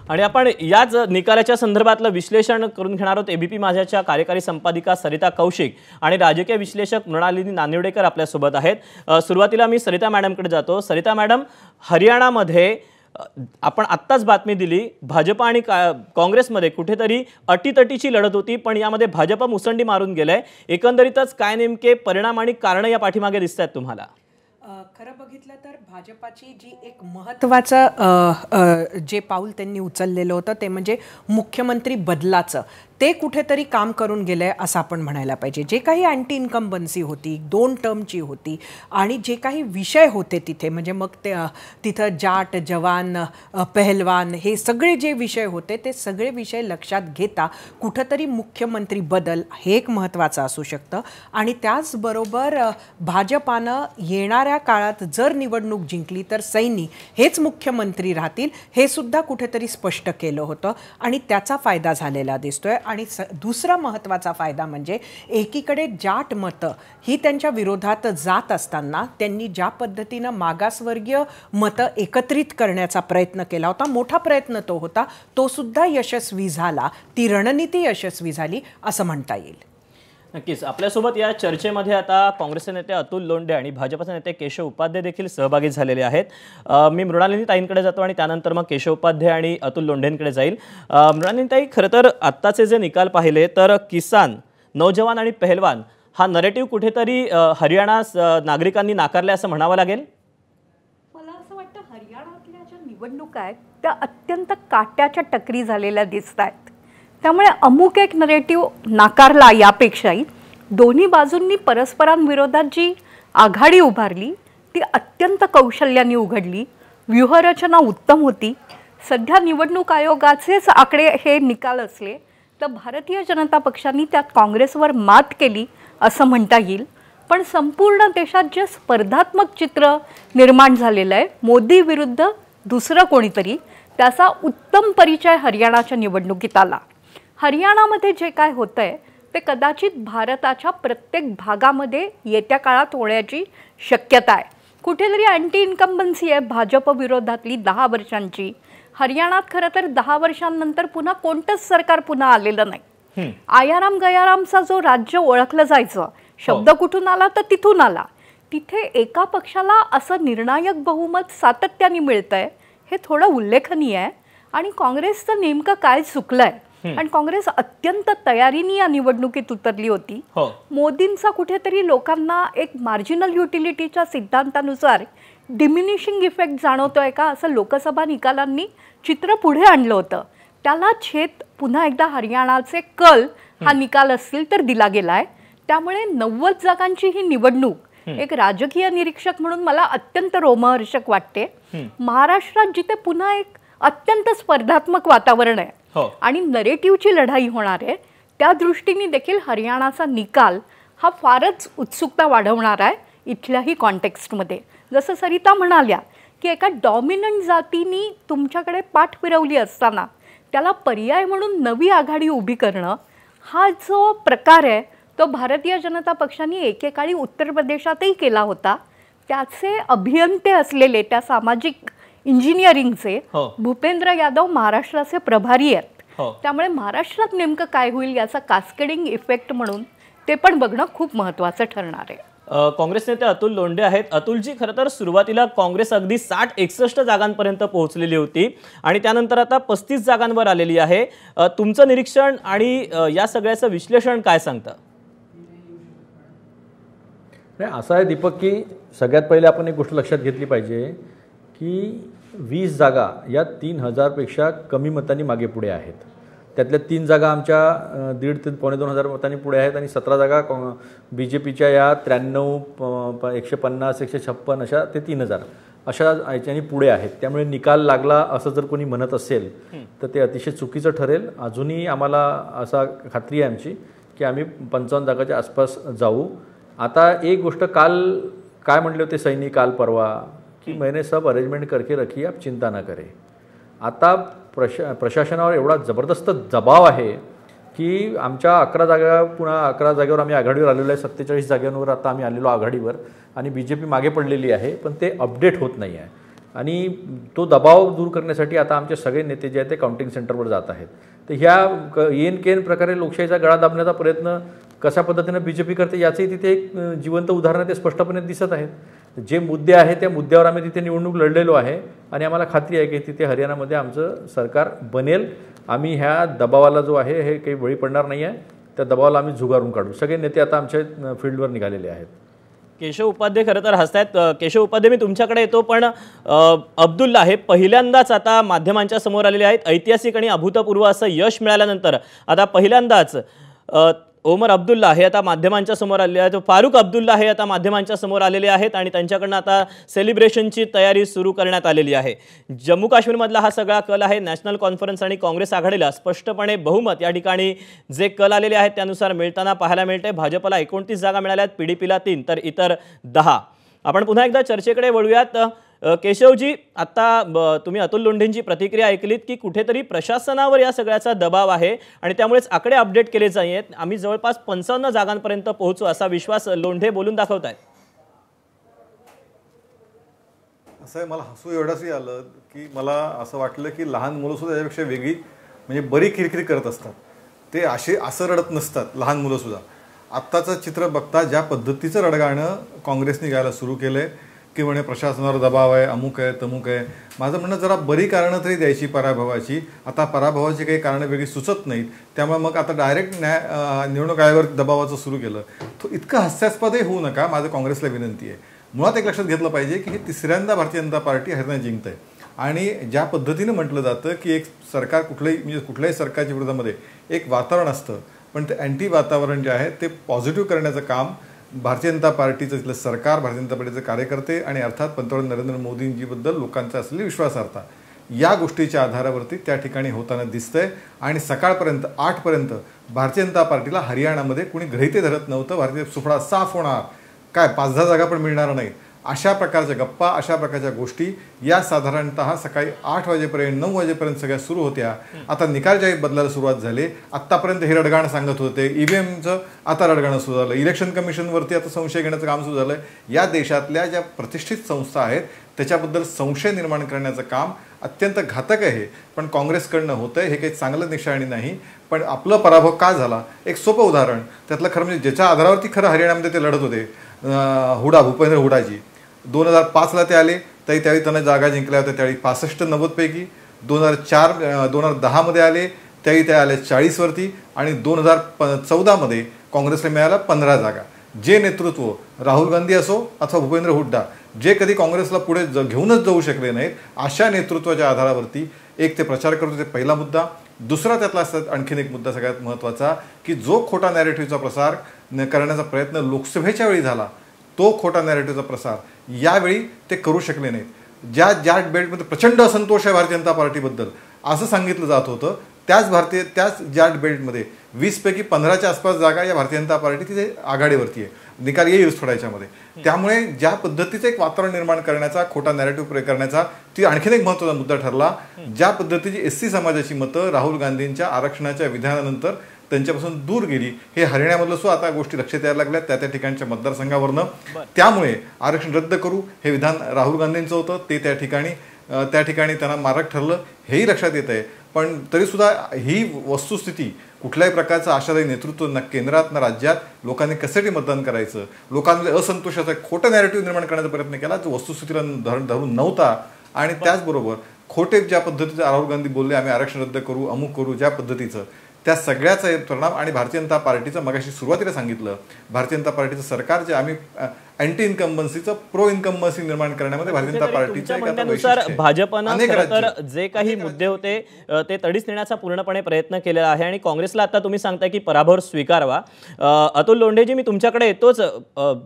आणि आपण याच निकालाच्या संदर्भातलं विश्लेषण करून घेणार आहोत। एबीपी माझाच्या कार्यकारी संपादिका सरिता कौशिक आणि राजकीय विश्लेषक मृणालिनी नानिवडेकर आपल्या सोबत आहेत। सुरुवातीला मी सरिता मॅडमकडे जातो। सरिता मॅडम, हरियाणामध्ये आपण आत्ताच बातमी दिली, भाजप आणि काँग्रेसमध्ये कुठेतरी अटीतटीची लढत होती, पण यामध्ये भाजप मुसंडी मारून गेलंय। एकंदरीतच काय नेमके परिणाम आणि कारण या पाठीमागे दिसतात तुम्हाला? खरं बघितलं तर भाजपाची जी एक महत्त्वाचं जे पाऊल त्यांनी उचललेलं होतं ते म्हणजे मुख्यमंत्री बदलाचं, ते कुठेतरी काम करून गेलंय असं आपण म्हणायला पाहिजे। जे काही अँटी इन्कम्बन्सी होती, 2 टर्मची होती आणि जे काही विषय होते तिथे, म्हणजे मग ते तिथं जाट जवान पहलवान हे सगळे जे विषय होते ते सगळे विषय लक्षात घेता कुठेतरी मुख्यमंत्री बदल हे एक महत्त्वाचं असू शकतं। आणि त्याचबरोबर भाजपानं येणाऱ्या काळात जर निवडणूक जिंकली तर सैनी हेच मुख्यमंत्री राहतील हे सुद्धा कुठेतरी स्पष्ट केलं होतं आणि त्याचा फायदा झालेला दिसतोय। आणि दुसरा महत्त्वाचा फायदा म्हणजे एकीकडे जाट मतं ही त्यांच्या विरोधात जात असताना त्यांनी ज्या पद्धतीनं मागासवर्गीय मतं एकत्रित करण्याचा प्रयत्न केला होता, मोठा प्रयत्न तो होता, तो सुद्धा यशस्वी झाला, ती रणनीती यशस्वी झाली असं म्हणता येईल। नक्कीच आपल्यासोबत या चर्चेमध्ये आता काँग्रेसचे नेते अतुल लोंढे आणि भाजपचे नेते केशव उपाध्ये देखील सहभागी झालेले आहेत। मी मृणालिनी ताईंकडे जातो आणि त्यानंतर मग केशव उपाध्ये आणि अतुल लोंढेंकडे जाईल। मृणालिनी ताई, खरं तर आत्ताचे जे निकाल पाहिले तर किसान, नौजवान आणि पहलवान हा नरेटिव्ह कुठेतरी हरियाणा नागरिकांनी नाकारले असं म्हणावं लागेल। मला असं वाटतं हरियाणातल्या ज्या निवडणुका आहेत त्या अत्यंत काट्याच्या टकरी झालेल्या दिसत आहेत, त्यामुळे अमुक एक नरेटिव्ह नाकारला यापेक्षाही दोन्ही बाजूंनी परस्परांविरोधात जी आघाडी उभारली ती अत्यंत कौशल्याने उघडली, व्यूहरचना उत्तम होती। सध्या निवडणूक आयोगाचेच आकडे हे निकाल असले तर भारतीय जनता पक्षाने त्यात काँग्रेसवर मात केली असं म्हणता येईल। पण संपूर्ण देशात जे स्पर्धात्मक चित्र निर्माण झालेलं आहे मोदी विरुद्ध दुसरं कोणीतरी, त्याचा उत्तम परिचय हरियाणाच्या निवडणुकीत आला। हरियाणामध्ये जे काय होतंय ते कदाचित भारताच्या प्रत्येक भागामध्ये येत्या काळात होण्याची शक्यता आहे। कुठेतरी अँटी इन्कम्बन्सी आहे भाजप विरोधातली 10 वर्षांची। हरियाणात खरं तर 10 वर्षांनंतर पुन्हा कोणतंच सरकार पुन्हा आलेलं नाही। आयाराम गयारामचा जो राज्य ओळखलं जायचं, शब्द कुठून आला तर तिथून आला, तिथे एका पक्षाला असं निर्णायक बहुमत सातत्याने मिळतंय, हे थोडं उल्लेखनीय आहे। आणि काँग्रेसचं नेमकं काय चुकलंय, आणि काँग्रेस अत्यंत तयारीने या निवडणुकीत उतरली होती। मोदींचा कुठेतरी लोकांना एक मार्जिनल युटिलिटीच्या सिद्धांतानुसार डिमिनिशिंग इफेक्ट जाणवतोय का असं लोकसभा निकालांनी चित्र पुढे आणलं होतं। त्याला छेद पुन्हा एकदा हरियाणाचे कल हा निकाल असतील तर दिला गेलाय। त्यामुळे 90 जागांची ही निवडणूक एक राजकीय निरीक्षक म्हणून मला अत्यंत रोमहर्षक वाटते। महाराष्ट्रात जिथे पुन्हा एक अत्यंत स्पर्धात्मक वातावरण आहे आणि नरेटिव्हची लढाई होणार आहे, त्या दृष्टीने देखील हरियाणाचा निकाल हा फारच उत्सुकता वाढवणार आहे इथल्याही कॉन्टेक्स्टमध्ये। जसं सरिता म्हणाल्या की एका डॉमिनंट जातीने तुमच्याकडे पाठ फिरवली असताना त्याला पर्याय म्हणून नवी आघाडी उभी करणं, हा जो प्रकार आहे तो भारतीय जनता पक्षाने एकेकाळी उत्तर प्रदेशातही केला होता। त्याचे अभियंते असलेले, त्या सामाजिक इंजिनिअरिंगचे भूपेंद्र यादव महाराष्ट्राचे प्रभारी आहेत। त्यामुळे महाराष्ट्रात नेमकं काय होईल याचा कास्केडिंग इफेक्ट म्हणून ते पण बघणं खूप महत्त्वाचं ठरणार आहे। काँग्रेस नेते अतुल लोंढे आहेत। अतुलजी, खरं तर सुरुवातीला काँग्रेस अगदी 60-61 जागांपर्यंत पोहोचलेली होती आणि त्यानंतर आता 35 जागांवर आलेली आहे। तुमचं निरीक्षण आणि या सगळ्याचं विश्लेषण काय सांगतं? नाही, असं आहे दीपक की सगळ्यात पहिले आपण एक गोष्ट लक्षात घेतली पाहिजे की 20 जागा या 3000 पेक्षा कमी मतांनी मागे पुढे आहेत। त्यातल्या 3 जागा आमच्या 1.5 ते 2.5 मतांनी पुढे आहेत आणि 17 जागा BJPच्या या 93, 150, 156 अशा ते 3000 अशा याच्यानी पुढे आहेत। त्यामुळे निकाल लागला असं जर कोणी म्हणत असेल तर ते अतिशय चुकीचं ठरेल। अजूनही आम्हाला असा खात्री आहे आमची की आम्ही 55 जागाच्या आसपास जाऊ। आता एक गोष्ट काल काय म्हणले होते सैनी काल परवा कि मैंने सब अरेंजमेंट करके रखी, आप चिंता ना करें। आता प्रशासनावर एवढा जबरदस्त दबाव आहे की आमच्या 11 जागा पुन्हा 11 जागेवर आम्ही आघाडीवर आलेलो आहे, 47 जागांवर आता आम्ही आलेलो आघाडीवर आणि BJP मागे पडलेली आहे, पण ते अपडेट होत नाही आहे। आणि तो दबाव दूर करण्यासाठी आता आमचे सगळे नेते जे आहेत ते काउंटिंग सेंटरवर जात आहेत. तर ह्या येन केन प्रकारे लोकशाहीचा गळा दाबण्याचा प्रयत्न कशा पद्धतीनं BJP करते याचंही तिथे एक जिवंत उदाहरणं ते स्पष्टपणे दिसत आहेत. जे मुद्दे आहेत त्या मुद्द्यावर आम्ही तिथे निवडणूक लढलेलो आहे आणि आम्हाला खात्री आहे की तिथे हरियाणामध्ये आमचं सरकार बनेल. आम्ही ह्या दबावाला जो आहे हे काही बळी पडणार नाही आहे. त्या दबावाला आम्ही झुगारून काढू. सगळे नेते आता आमच्या फील्डवर निघालेले आहेत. केशव उपाध्ये खरं तर हसतायत. केशव उपाध्ये, मी तुमच्याकडे येतो, पण अब्दुल्ला हे पहिल्यांदाच आता माध्यमांच्या समोर आलेले आहेत. ऐतिहासिक आणि अभूतपूर्व असं यश मिळाल्यानंतर आता पहिल्यांदाच ओमर अब्दुल्ला हे आता माध्यमांच्या समोर आलेले आहेत. फारुख अब्दुल्ला हे आता माध्यमांच्या समोर आलेले आहेत आणि त्यांच्याकडनं आता सेलिब्रेशनची तयारी सुरू करण्यात आलेली आहे. जम्मू काश्मीरमधला हा सगळा कल आहे. नॅशनल कॉन्फरन्स आणि काँग्रेस आघाडीला स्पष्टपणे बहुमत या ठिकाणी जे कल आलेले आहेत त्यानुसार मिळताना पाहायला मिळते. भाजपला 29 जागा मिळाल्यात, PDPला 3 तर इतर 10. आपण पुन्हा एकदा चर्चेकडे वळूयात. केशवजी, आता तुम्ही अतुल लोंढेंची प्रतिक्रिया ऐकलीत की कुठेतरी प्रशासनावर या सगळ्याचा दबाव आहे आणि त्यामुळेच आकडे अपडेट केले जात. आम्ही जवळपास 55 जागांपर्यंत पोहोचू असा विश्वास लोंढे बोलून दाखवत आहेत. असं आहे, मला हसू एवढंच आलं की मला असं वाटलं की लहान मुलंसुद्धा यापेक्षा वेगळी म्हणजे बरी किरकिरी करत असतात. ते असं रडत नसतात लहान मुलंसुद्धा. आत्ताचं चित्र बघता ज्या पद्धतीचं रडगाणं काँग्रेसने घ्यायला सुरू केलं आहे की म्हणे प्रशासनावर दबाव आहे, अमुक आहे, तमुक आहे. माझं म्हणणं जरा बरी कारणं तरी द्यायची पराभवाची. आता पराभवाची काही कारणं वेगळी सुचत नाहीत. त्यामुळे मग आता डायरेक्ट निवडणूक आयोगावर दबावाचं सुरू केलं. तो इतकं हास्यास्पदही होऊ नका, माझं काँग्रेसला विनंती आहे. मुळात एक लक्षात घेतलं पाहिजे की हे तिसऱ्यांदा भारतीय जनता पार्टी हरियाणा जिंकत आहे आणि ज्या पद्धतीनं म्हटलं जातं की एक सरकार कुठल्याही सरकारच्या विरोधामध्ये एक वातावरण असतं, पण ते अँटी वातावरण जे आहे ते पॉझिटिव्ह करण्याचं काम भारतीय जनता पार्टीचं इथलं सरकार, भारतीय जनता पार्टीचे कार्यकर्ते आणि अर्थात पंतप्रधान नरेंद्र मोदींजीबद्दल लोकांचा असलेली विश्वासार्हता या गोष्टीच्या आधारावरती त्या ठिकाणी होताना दिसतंय. आणि सकाळपर्यंत 8पर्यंत भारतीय जनता पार्टीला हरियाणामध्ये कुणी गृहीते धरत नव्हतं. भारतीय सुफळा साफ होणार, काय 5-10 जागा पण मिळणार नाहीत, अशा प्रकारच्या गप्पा, अशा प्रकारच्या गोष्टी या साधारणतः सकाळी 8 वाजेपर्यंत 9 वाजेपर्यंत सगळ्या सुरू होत्या. आता निकाल ज्यावेळी बदलायला सुरुवात झाली, आत्तापर्यंत हे रडगाणं सांगत होते. EVMचं आता रडगाणं सुरू झालं. इलेक्शन कमिशनवरती आता संशय घेण्याचं काम सुरू झालं. या देशातल्या ज्या प्रतिष्ठित संस्था आहेत त्याच्याबद्दल संशय निर्माण करण्याचं काम अत्यंत घातक आहे. पण काँग्रेसकडनं होतं आहे, हे काही चांगलं निशाणी नाही. पण आपलं पराभव का झाला, एक सोपं उदाहरण त्यातलं खरं म्हणजे ज्याच्या आधारावरती खरं हरियाणामध्ये ते लढत होते, भूपेंद्र हुडाजी. 2005ला ते आले, तरी त्यावेळी त्यांना जागा जिंकल्या होत्या, त्यावेळी 65-90 पैकी. 2010मध्ये आले, त्यावेळी त्या आले 40वरती आणि 2014मध्ये काँग्रेसला मिळालं 15 जागा. जे नेतृत्व राहुल गांधी असो अथवा भूपेंद्र हुड्डा जे कधी काँग्रेसला पुढे घेऊनच जाऊ शकले नाहीत, अशा नेतृत्वाच्या आधारावरती एक ते प्रचार करत होते. पहिला मुद्दा. दुसरा त्यातला आणखीन एक मुद्दा सगळ्यात महत्त्वाचा की जो खोटा नॅरेटिव्हचा प्रसार करण्याचा प्रयत्न लोकसभेच्या वेळी झाला, तो खोटा नॅरेटिव्हचा प्रसार यावेळी ते करू शकले नाहीत. ज्या बेल्टमध्ये प्रचंड असंतोष आहे भारतीय जनता पार्टीबद्दल असं सांगितलं जात होतं, त्याच जाट बेल्टमध्ये 20 पैकी 15च्या आसपास जागा या भारतीय जनता पार्टी तिथे आघाडीवरती आहे. निकाल येईल थोड्या याच्यामध्ये. त्यामुळे ज्या पद्धतीचं एक वातावरण निर्माण करण्याचा, खोटा नॅरेटिव्ह करण्याचा, ती आणखीन एक महत्त्वाचा मुद्दा ठरला. ज्या पद्धतीची SC समाजाची मतं राहुल गांधींच्या आरक्षणाच्या विधानानंतर त्यांच्यापासून दूर गेली, हे हरियाणामधलं सुद्धा आता गोष्टी लक्षात यायला लागल्या त्या ठिकाणच्या मतदारसंघावरनं. त्यामुळे आरक्षण रद्द करू हे विधान राहुल गांधींचं होतं, ते त्या ठिकाणी त्यांना मारक ठरलं, हेही लक्षात येत आहे. पण तरीसुद्धा ही वस्तुस्थिती कुठल्याही प्रकारचं आशादायी नेतृत्व ना केंद्रात ना राज्यात लोकांनी कशासाठी मतदान करायचं, लोकांमध्ये असंतोषाचा खोटं नॅरेटिव्ह निर्माण करण्याचा प्रयत्न केला जो वस्तुस्थितीला धरून नव्हता. आणि त्याचबरोबर खोटे ज्या पद्धतीचं राहुल गांधी बोलले आम्ही आरक्षण रद्द करू, अमुक करू, ज्या पद्धतीचं त्या सगळ्याचा परिणाम. आणि भारतीय जनता पार्टीचं मगाशी सुरुवातीला सांगितलं, भारतीय जनता पार्टीचं सरकार जे आम्ही अँटी इन्कम्बन्सीचं प्रो इन्कम्बन्सी निर्माण करण्यामध्ये भारतीय जनता पार्टीच्या भाजपनं तर जे काही मुद्दे होते ते तडीस नेण्याचा पूर्णपणे प्रयत्न केलेला आहे आणि काँग्रेसला आता तुम्ही सांगताय की पराभव स्वीकारावा. अतुल लोंढेजी, मी तुमच्याकडे येतोच.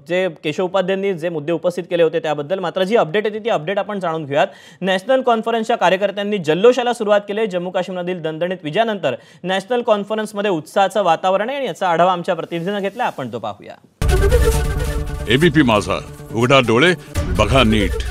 जे केशव उपाध्यांनी जे मुद्दे उपस्थित केले होते त्याबद्दल, मात्र जी अपडेट येते ती अपडेट आपण जाणून घेऊयात. नॅशनल कॉन्फरन्सच्या कार्यकर्त्यांनी जल्लोषाला सुरुवात केली. जम्मू काश्मीरमधील दणदणीत विजयानंतर नॅशनल कॉन्फरन्समध्ये उत्साहाचं वातावरण आहे आणि याचा आढावा आमच्या प्रतिनिधीनं घेतला, आपण तो पाहूया. ABP माझा, उघडा डोळे बघा नीट.